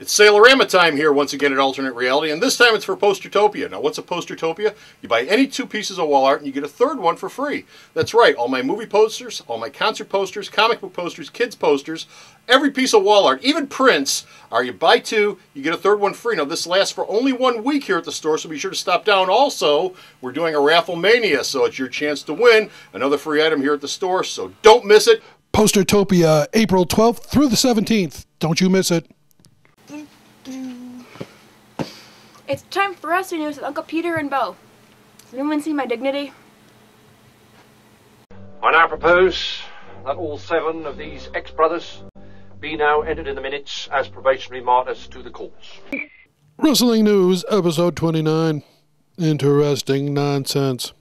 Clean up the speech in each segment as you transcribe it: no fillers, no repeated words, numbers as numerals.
It's Sailorama time here once again at Alternate Reality, and this time it's for Postertopia. Now, what's a Postertopia? You buy any 2 pieces of wall art and you get a third one for free. That's right, all my movie posters, all my concert posters, comic book posters, kids posters, every piece of wall art, even prints, you buy 2, you get a third one free. Now, this lasts for only 1 week here at the store, so be sure to stop down. Also, we're doing a raffle mania, so it's your chance to win another free item here at the store, so don't miss it. Postertopia, April 12th through the 17th. Don't you miss it. It's time for wrestling news with Uncle Peter and Bo. Has anyone seen my dignity? I now propose that all 7 of these ex-brothers be now entered in the minutes as probationary martyrs to the courts. Wrestling News, episode 29. Interesting nonsense.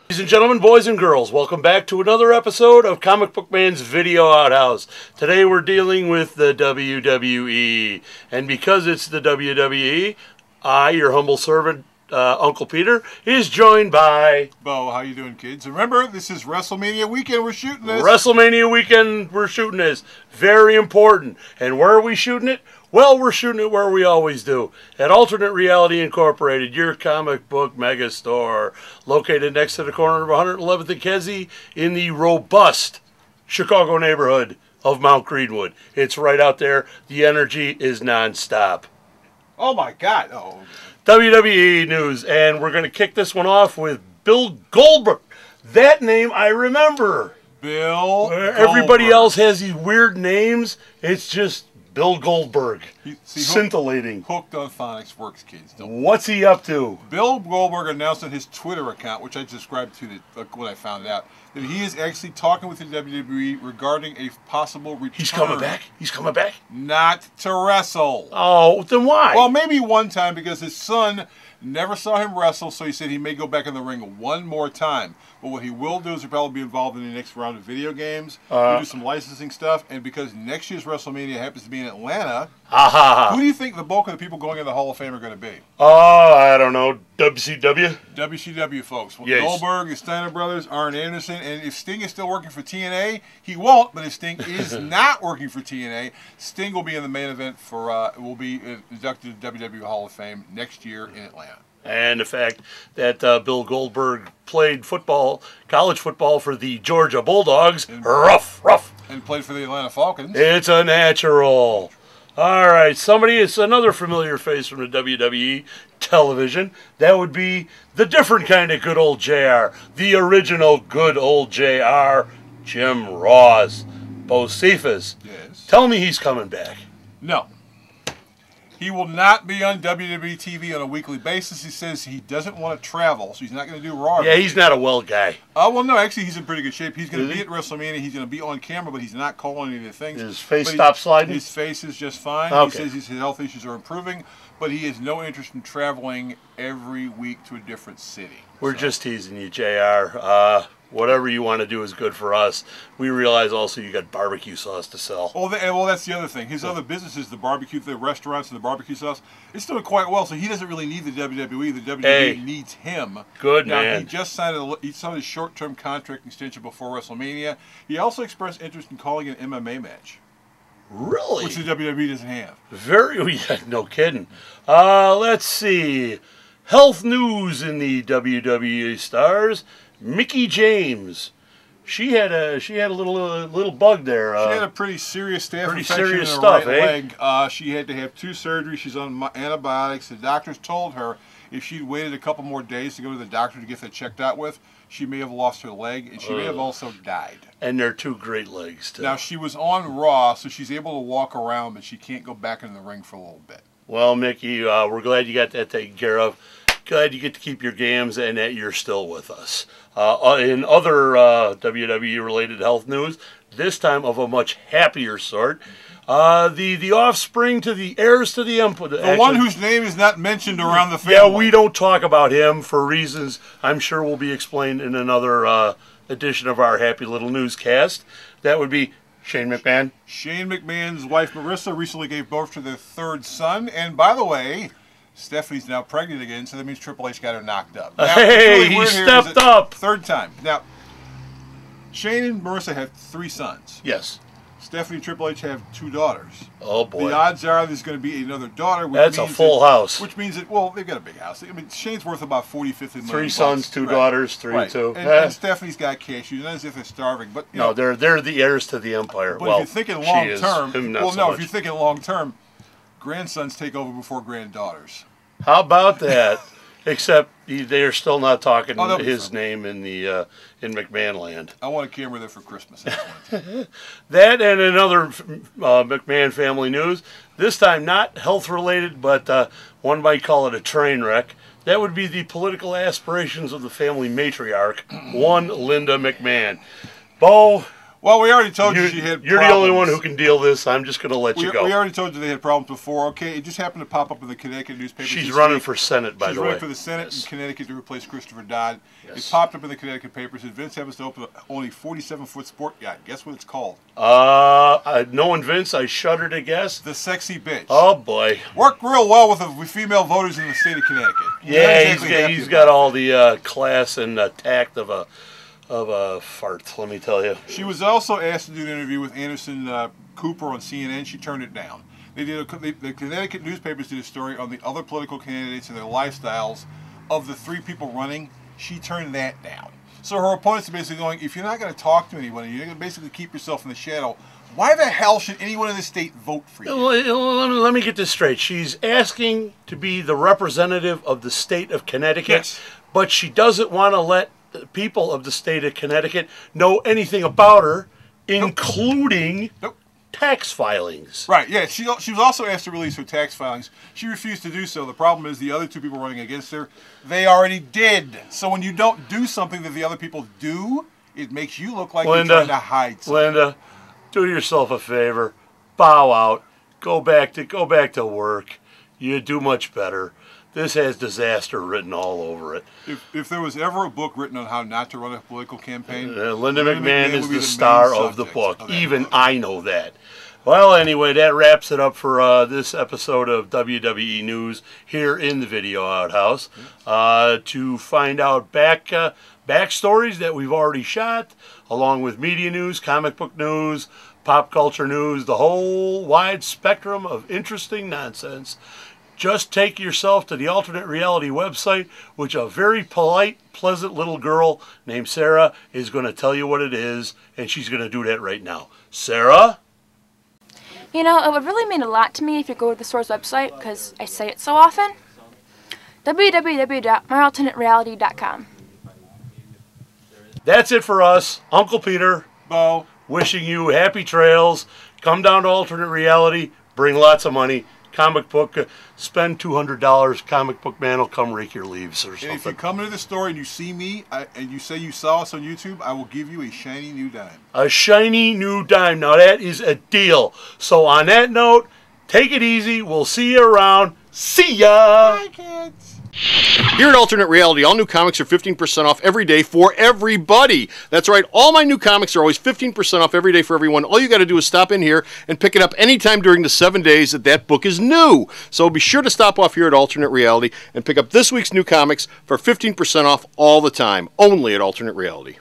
Ladies and gentlemen, boys and girls, welcome back to another episode of Comic Book Man's Video Outhouse. Today we're dealing with the WWE, and because it's the WWE, I, your humble servant, Uncle Peter, is joined by... Bo, how you doing, kids? Remember, this is WrestleMania weekend. We're shooting this. WrestleMania weekend, we're shooting this. Very important. And where are we shooting it? Well, we're shooting it where we always do, at Alternate Reality Incorporated, your comic book mega store, located next to the corner of 111th and Kesey in the robust Chicago neighborhood of Mount Greenwood. It's right out there. The energy is nonstop. Oh, my God. Oh. WWE news, and we're going to kick this one off with Bill Goldberg. That name I remember. Bill Goldberg. Everybody else has these weird names. It's just Bill Goldberg. Scintillating. Hooked on phonics works, kids. What's he up to? Bill Goldberg announced on his Twitter account, which I subscribed to when I found out, that he is actually talking with the WWE regarding a possible return. He's coming back? He's coming back? Not to wrestle. Oh, then why? Well, maybe one time because his son never saw him wrestle, so he said he may go back in the ring one more time. But what he will do is he'll probably be involved in the next round of video games. He'll do some licensing stuff. And because next year's WrestleMania happens to be in Atlanta, who do you think the bulk of the people going in the Hall of Fame are going to be? Oh, I don't know. WCW? WCW, folks. Yes. Goldberg, the Steiner brothers, Arn Anderson. And if Sting is still working for TNA, he won't. But if Sting is not working for TNA, Sting will be in the main event for, will be inducted to the WWE Hall of Fame next year in Atlanta. And the fact that Bill Goldberg played football, college football for the Georgia Bulldogs, rough. And played for the Atlanta Falcons. It's a natural. All right, it's another familiar face from the WWE television. That would be the different kind of good old JR. The original good old JR, Jim Ross. Bocepheus. Yes. Tell me he's coming back. No. He will not be on WWE TV on a weekly basis. He says he doesn't want to travel, so he's not going to do Raw. Yeah, he's not a well guy. Well, no, actually, he's in pretty good shape. He's going to be at WrestleMania. He's going to be on camera, but he's not calling any of the things. His face stopped sliding? His face is just fine. Okay. He says his health issues are improving, but he has no interest in traveling every week to a different city. We're just teasing you, JR. Whatever you want to do is good for us. We realize also you got barbecue sauce to sell. Well, that's the other thing. His other businesses, the barbecue, the restaurants and the barbecue sauce, it's doing quite well, so he doesn't really need the WWE. The WWE needs him. Good, now, man. He just signed his short-term contract extension before WrestleMania. He also expressed interest in calling an MMA match. Really? Which the WWE doesn't have. Yeah, no kidding. Let's see. Health news in the WWE stars. Mikki James, she had a little bug there. She had a pretty serious staph infection serious in her stuff, right leg. She had to have 2 surgeries. She's on antibiotics. The doctors told her if she'd waited a couple more days to go to the doctor to get that checked out with, she may have lost her leg, and she may have also died. And they're 2 great legs, too. Now, she was on Raw, so she's able to walk around, but she can't go back in the ring for a little bit. Well, Mickey, we're glad you got that taken care of. Glad you get to keep your gams and that you're still with us. In other WWE-related health news, this time of a much happier sort, the offspring to the heirs to the Empire. The one whose name is not mentioned around the family. Yeah, we don't talk about him for reasons I'm sure will be explained in another edition of our happy little newscast. That would be Shane McMahon. Shane McMahon's wife, Marissa, recently gave birth to their 3rd son. And by the way, Stephanie's now pregnant again, so that means Triple H got her knocked up. Now, hey, he stepped up. 3rd time. Now, Shane and Marissa have 3 sons. Yes. Stephanie and Triple H have 2 daughters. Oh boy. The odds are there's going to be another daughter. Which That's a full house. Which means that, well, they've got a big house. I mean, Shane's worth about 40, 50 million. 3 sons, 2 daughters, 3 right. 2. And Stephanie's got cash. It's not as if they're starving, but no, they're the heirs to the empire. But well, if you're thinking long term, if you're thinking long term, grandsons take over before granddaughters. How about that? Except they are still not talking his name in the in McMahon land. I want a camera there for Christmas. That and another McMahon family news. This time not health related, but one might call it a train wreck. That would be the political aspirations of the family matriarch, one Linda McMahon. Bo. Well, we already told you she had problems. You're the only one who can deal this. I'm just going to let you go. We already told you they had problems before. Okay, it just happened to pop up in the Connecticut newspaper. She's running for Senate, by the way. She's running for the Senate in Connecticut to replace Christopher Dodd. Yes. It popped up in the Connecticut papers. Vince happens to open only 47-foot sport yacht. Guess what it's called? Knowing Vince, I shudder to guess. The Sexy Bitch. Oh, boy. Worked real well with female voters in the state of Connecticut. Yeah, he's got all the class and tact of a fart, let me tell you. She was also asked to do an interview with Anderson Cooper on CNN. She turned it down. The Connecticut newspapers did a story on the other political candidates and their lifestyles. Of the 3 people running, she turned that down. So her opponents are basically going, if you're not going to talk to anybody, you're going to basically keep yourself in the shadow, why the hell should anyone in the state vote for you? Let me get this straight. She's asking to be the representative of the state of Connecticut, yes, but she doesn't want to let the people of the state of Connecticut know anything about her, including tax filings. Right, yeah. She was also asked to release her tax filings. She refused to do so. The problem is the other 2 people running against her, they already did. So when you don't do something that the other people do, it makes you look like you're trying to hide something. Linda, do yourself a favor. Bow out. Go back to work. You do much better. This has disaster written all over it. If there was ever a book written on how not to run a political campaign, Linda McMahon is the star of the book. Even I know that. Well, anyway, that wraps it up for this episode of WWE News here in the Video Outhouse. To find out backstories that we've already shot, along with media news, comic book news, pop culture news, the whole wide spectrum of interesting nonsense, just take yourself to the Alternate Reality website, which a very polite, pleasant little girl named Sarah is going to tell you what it is, and she's going to do that right now. Sarah? You know, it would really mean a lot to me if you go to the store's website, because I say it so often. www.myalternatereality.com. That's it for us. Uncle Peter, Bo, wishing you happy trails. Come down to Alternate Reality. Bring lots of money. Comic book, spend $200. Comic book man will come rake your leaves or something. And if you come into the store and you see me and you say you saw us on YouTube, I will give you a shiny new dime. A shiny new dime. Now that is a deal. So on that note, take it easy. We'll see you around. See ya. Bye, kids. Here at Alternate Reality, all new comics are 15% off every day for everybody. That's right, all my new comics are always 15% off every day for everyone. All you got to do is stop in here and pick it up anytime during the 7 days that book is new. So be sure to stop off here at Alternate Reality and pick up this week's new comics for 15% off all the time, only at Alternate Reality.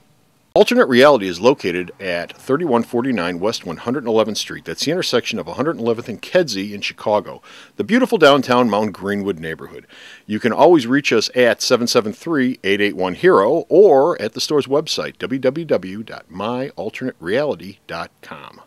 Alternate Reality is located at 3149 West 111th Street. That's the intersection of 111th and Kedzie in Chicago, the beautiful downtown Mount Greenwood neighborhood. You can always reach us at 773-881-HERO or at the store's website, www.myalternatereality.com.